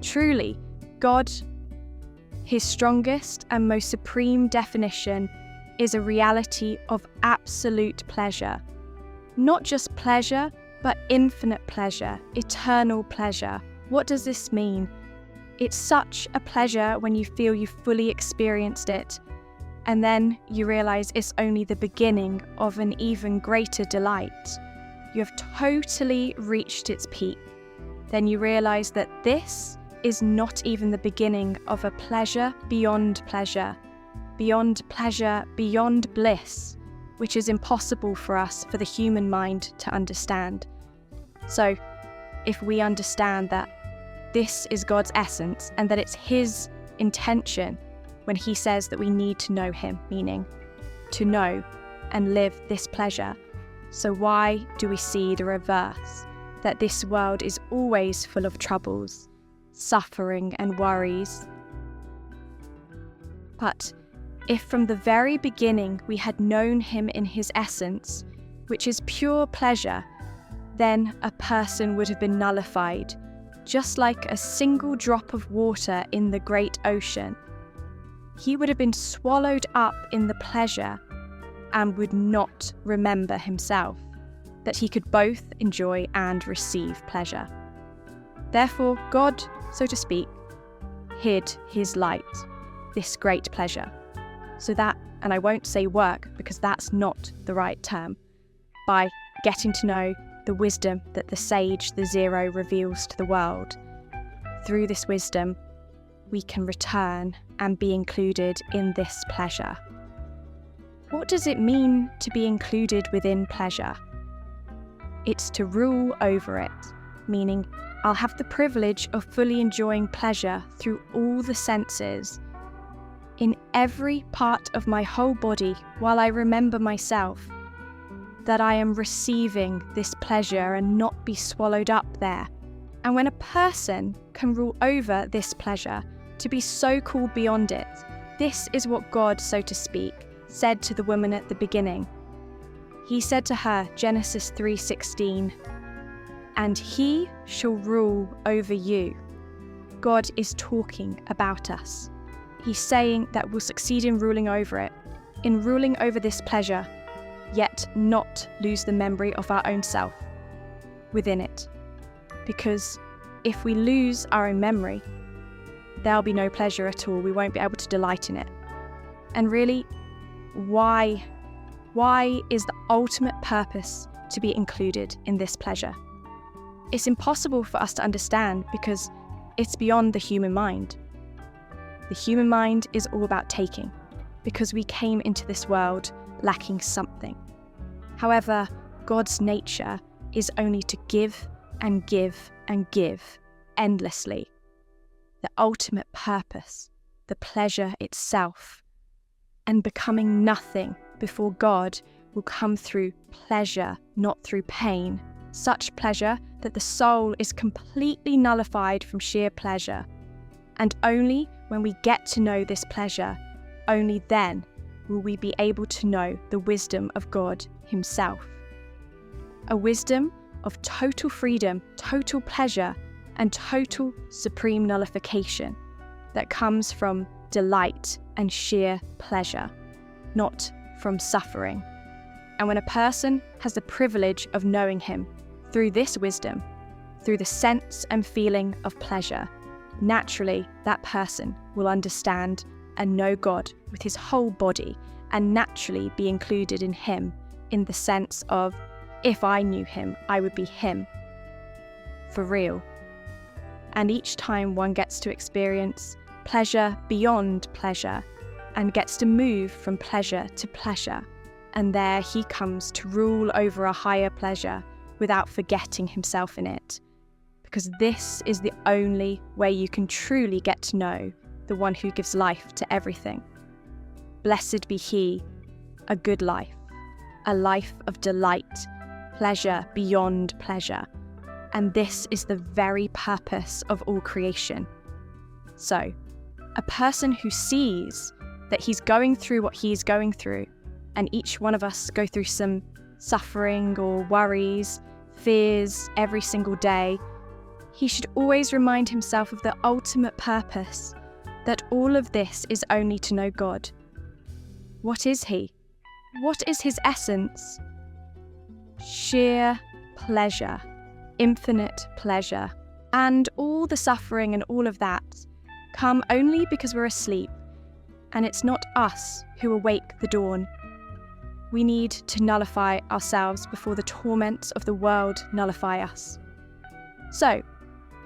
Truly, God, his strongest and most supreme definition, is a reality of absolute pleasure. Not just pleasure, but infinite pleasure, eternal pleasure. What does this mean? It's such a pleasure when you feel you've fully experienced it, and then you realize it's only the beginning of an even greater delight. You have totally reached its peak. Then you realize that this is not even the beginning of a pleasure, beyond pleasure, beyond bliss, which is impossible for us, for the human mind, to understand. So, if we understand that this is God's essence and that it's his intention when he says that we need to know him, meaning to know and live this pleasure, so why do we see the reverse? That this world is always full of troubles, suffering and worries. But if from the very beginning we had known him in his essence, which is pure pleasure, then a person would have been nullified, just like a single drop of water in the great ocean. He would have been swallowed up in the pleasure and would not remember himself, that he could both enjoy and receive pleasure. Therefore, God, so to speak, hid his light, this great pleasure, so that, and I won't say work because that's not the right term, by getting to know the wisdom that the sage, the zero, reveals to the world. Through this wisdom, we can return and be included in this pleasure. What does it mean to be included within pleasure? It's to rule over it, meaning I'll have the privilege of fully enjoying pleasure through all the senses, in every part of my whole body while I remember myself, that I am receiving this pleasure and not be swallowed up there. And when a person can rule over this pleasure, to be so called beyond it, this is what God, so to speak, said to the woman at the beginning. He said to her, Genesis 3:16, "And he shall rule over you." God is talking about us. He's saying that we'll succeed in ruling over it, in ruling over this pleasure, yet not lose the memory of our own self within it. Because if we lose our own memory, there'll be no pleasure at all. We won't be able to delight in it. And really, why is the ultimate purpose to be included in this pleasure? It's impossible for us to understand because it's beyond the human mind. The human mind is all about taking, because we came into this world lacking something. However, God's nature is only to give and give and give endlessly. The ultimate purpose, the pleasure itself, and becoming nothing before God will come through pleasure, not through pain. Such pleasure that the soul is completely nullified from sheer pleasure. And only when we get to know this pleasure, only then will we be able to know the wisdom of God himself. A wisdom of total freedom, total pleasure, and total supreme nullification that comes from delight and sheer pleasure, not from suffering. And when a person has the privilege of knowing him through this wisdom, through the sense and feeling of pleasure, naturally that person will understand and know God with his whole body and naturally be included in him in the sense of, if I knew him, I would be him. For real. And each time one gets to experience pleasure beyond pleasure and gets to move from pleasure to pleasure, and there he comes to rule over a higher pleasure without forgetting himself in it. Because this is the only way you can truly get to know the one who gives life to everything. Blessed be he, a good life, a life of delight, pleasure beyond pleasure. And this is the very purpose of all creation. So, a person who sees that he's going through what he's going through and each one of us go through some suffering or worries, fears every single day, he should always remind himself of the ultimate purpose, that all of this is only to know God. What is he? What is his essence? Sheer pleasure, infinite pleasure. And all the suffering and all of that come only because we're asleep, and it's not us who awake the dawn. We need to nullify ourselves before the torments of the world nullify us. So,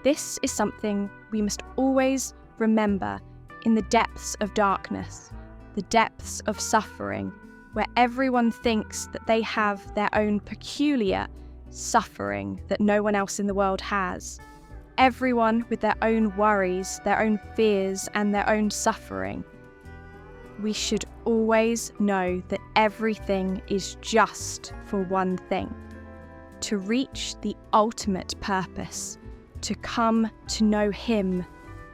this is something we must always remember in the depths of darkness, the depths of suffering, where everyone thinks that they have their own peculiar suffering that no one else in the world has. Everyone with their own worries, their own fears, and their own suffering. We should always know that everything is just for one thing: to reach the ultimate purpose, to come to know him,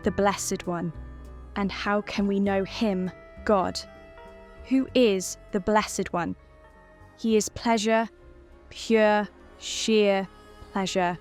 the Blessed One. And how can we know him, God? Who is the Blessed One? He is pleasure, pure, sheer pleasure,